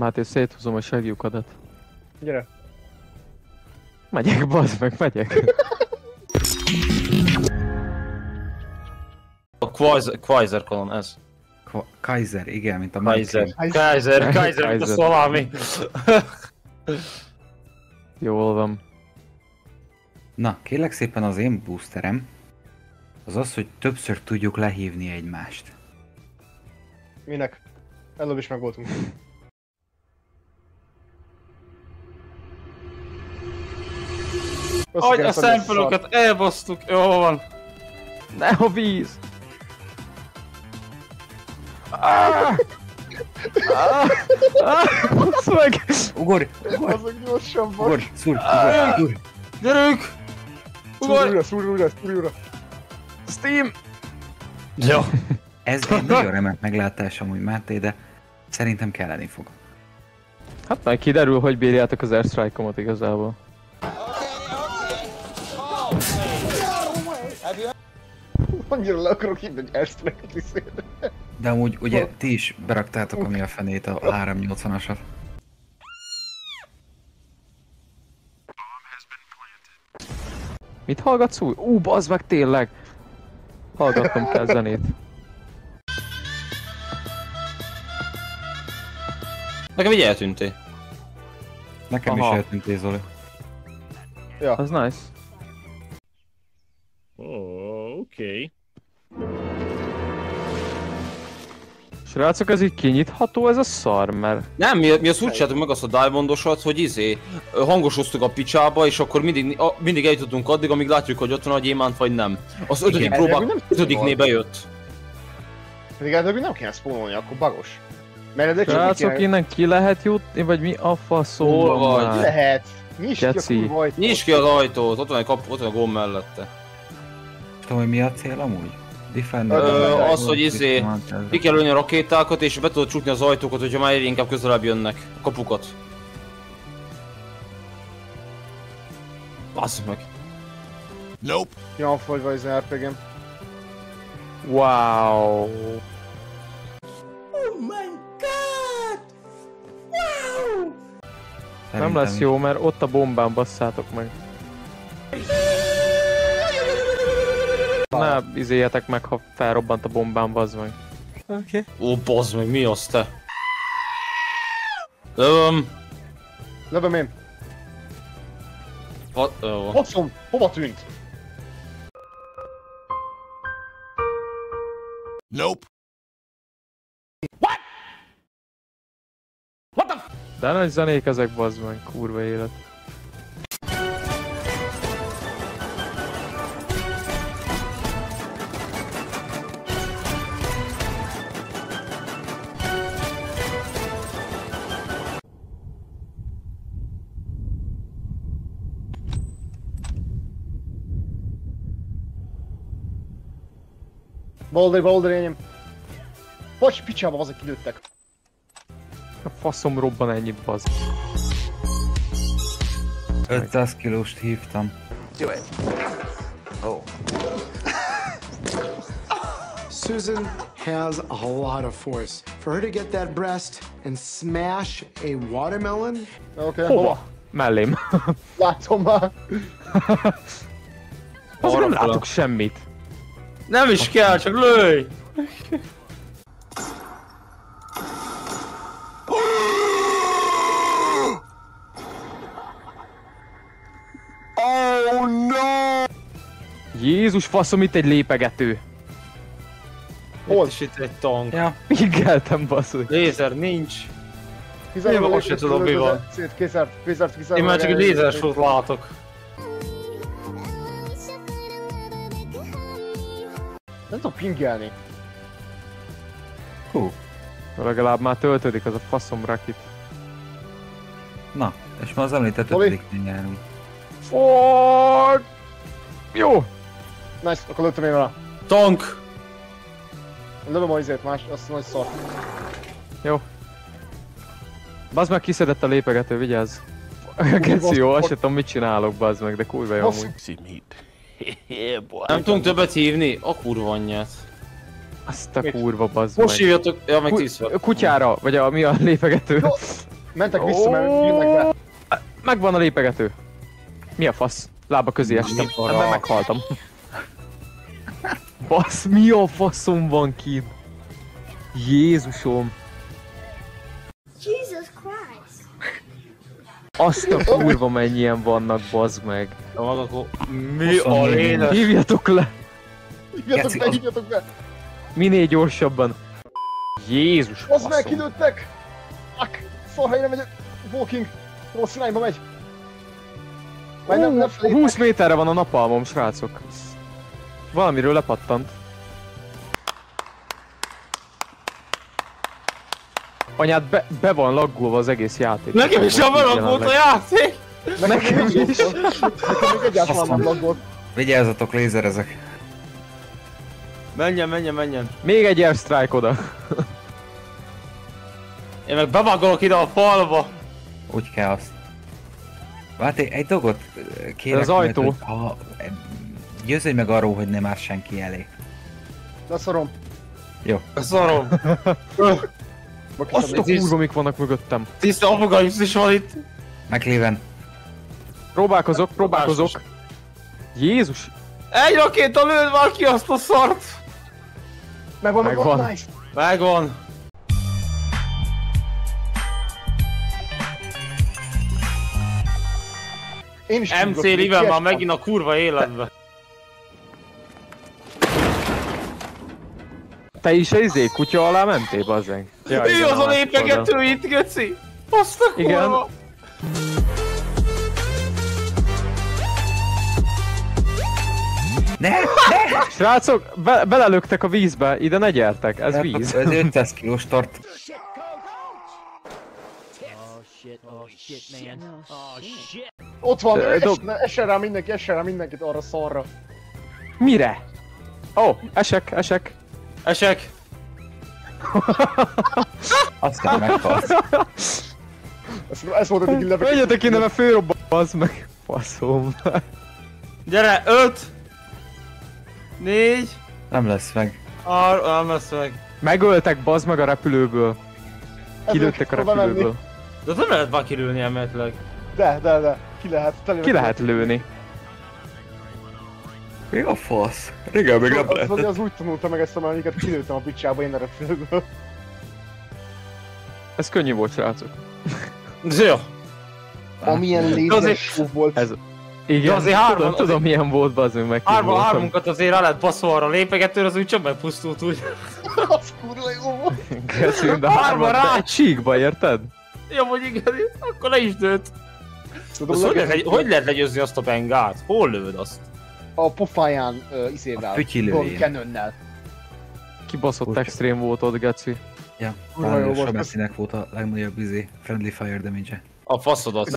Máté, széthúzom a segjukadat. Gyere. Megyek, bazd meg, megyek. A Quasar kolon, ez. Kaiser, igen, mint a Kaiser, mint a szalámi. Jól van. Na, kérlek szépen az én boosterem az az, hogy többször tudjuk lehívni egymást. Minek? Előbb is megvoltunk. Hogy a szempelőket elbasztuk, jó van. Ne a víz! Basz meg! Ugorj! Azok gyorsabban. Ugorj! Szúrj! Ugorj! Gyerünk! Ugorj! Szúrj újra! Steam! Ja. Ez egy nagyon remek meglátás amúgy, Máté, de szerintem kelleni fog. Hát majd kiderül, hogy bírjátok az airstrike-omat igazából. Annyira le akarok hívni, hogy airstrike-et viszél. De amúgy ugye ti is beraktátok ami a fenét a 380-asat. Mit hallgatsz új? Bazd meg tényleg! Hallgatnom kell zenét. Nekem így eltűntél. Nekem Aha. is eltűntél, Zoli. Ja. Az nice. Oké. Srácok, ez így kinyitható ez a szar, mert... Nem, mi azt úgy csináltuk meg azt a Diamondosat, hogy hangosoztuk a picsába, és akkor mindig eljutottunk addig, amíg látjuk, hogy ott van a gyémánt, vagy nem. Az ötödik Igen, próbák, nem ötödiknél bejött. Pedig előbb nem kéne spawnolni, akkor bagos. Mert ez Srácok, innen ki lehet jutni, vagy mi a Hol faszom vagy? van már? lehet. Nyisd ki a Geci. kurva ajtót. Nyisd ki az ajtót, ott van egy kapu, ott van a gomb mellette. Tudom, hogy mi a cél amúgy? Defender. Az, hogy ki kell lőni a rakétákat, és be tudod csukni az ajtókat, hogyha már egyre inkább közelebb jönnek. A kapukat. Basszd meg. Ki van fogyva az RPG-m. Wow. Nem lesz jó, mert ott a bombán basszátok meg. Ne izéljetek meg, ha felrobbant a bombán, bazd meg. Oké. Ó, bazd meg, mi az te? Lövöm. Lövöm én. Hosszom, hova tűnt? De nagy zenék ezek, bazd meg, kurva élet. Boulder enyém. Bocs, picsába azok kilőttek. A faszom robban ennyit, bazd. 500 kilóst hívtam. Susan has a lot of force. For her to get that breast and smash a watermelon, Oké, Hova? Mellém. Látom már. Az nem Arra látok semmit. Nem is kell, csak lőj! Jézus faszom, itt egy lépegető. Hol? Itt is itt egy tank. Ja, Figyeltem, basszus. Lézer nincs. Kizárólag Én most sem tudom, mi van. Kizárt. Én már csak egy lézersót látok. Nem tudom pingelni. hú. Legalább már töltődik az a faszom rakit. Na, és már az említett Zoli? 5-nél járunk. Fuck! Jó! Nice, akkor lőttem én vele. Tank! Lövöm a izét, azt nagy szar. Jó. Bazd meg, kiszedett a lépegető, vigyázz. Geci jó, azt sem tudom mit csinálok, bazd meg, de kurva jó amúgy. Nem tudunk többet hívni? A kurva anyját. Azt a kurva, bazd meg. Most hívjatok, ja meg 10-szer. Kutyára, vagy mi a lépegető? Mentek vissza, mert jönnek be. Megvan a lépegető. Mi a fasz? Lába közé estem, ebben meghaltam. Basz, mi a faszom van kint? Jézusom! Jesus Christ. Azt a kurva mennyien vannak, bazd meg. Na maga akkor... Mi a léne? Hívjatok le! Hívjatok be, hívjatok be! Minél gyorsabban. Jézus Az meg, faszom. kilőttek! Ak! Szarhelyre megy a walking! Rossz irányba megy! Majd nem felé. 20 méterre van a napalmom, srácok. Valamiről lepattant. Anyád, be van laggolva az egész játék. Nekem is a belaggolt a játék! Nekem is. Nekem még egyáltalán nem laggolt. Vigyázzatok, lézerezek. Menjen. Még egy airstrike oda. Én meg bevagolok ide a falba. Úgy kell azt. Várj, egy dolgot kérek. Az ajtó. Mert, ha győződj meg arról, hogy nem áll senki elé. Leszorom. Szarom. Azt a kurva, mik vannak mögöttem. Tiszta apokalipsz is van itt. McLeven. Próbálkozok. Jézus! Egy rakéta lőd már ki azt a szart. Megvan. Nice. Megvan. Én is MC Liven már megint a kurva életbe. Te is izé kutya alá mentél, bazzeg? Ja, Mi igen, az a láttam. lépegető itt, Göci? Azt a Igen. kurva. Ne! Srácok, belelöktek a vízbe, ide ne gyertek, ez víz. Ez 500 kilós tart. Ott van, Dob- essen rá mindenkit arra szarra. Mire? Ó, esek. Esek. Aztán meghalsz. Ez volt eddig illetve. Menjetek innen, mert főrobban, bazd meg. Faszom. Gyere, 5. 4. Nem lesz meg. Nem lesz meg. Megöltek, bazd meg a repülőből. Kilőttek a repülőből. De nem lehet már kilőni emeletileg. De. Ki lehet. Ki lehet lőni? Mi a fasz? Régen még nem Az lehetett. úgy tanulta meg ezt a melléket, kilőttem a picsába én a repülőből. Ez könnyű volt, srácok. Jó. Amilyen lézer show volt. Ez- Igen, azért hárman- tudom milyen volt, bazd meg, meg Hármunkat azért rá lehet baszolva arra a lépegetőre, az úgy csak megpusztult úgy. Az kurva jó volt. Köszönöm, de Hárman hárman, rá! de egy síkba, érted? Jó, hogy igen, akkor le is dőlt. Tudom, Az hogy lehet legyőzni azt a bengát? Hol lövöd azt? A pofáján izével. A fütyilőjén. Cannonnel. Kibaszott Furcsa. extrém volt ott, geci. Ja, Kurva jó talán volt. Sabessinek volt a legnagyobb friendly fire damage-e. A faszodat.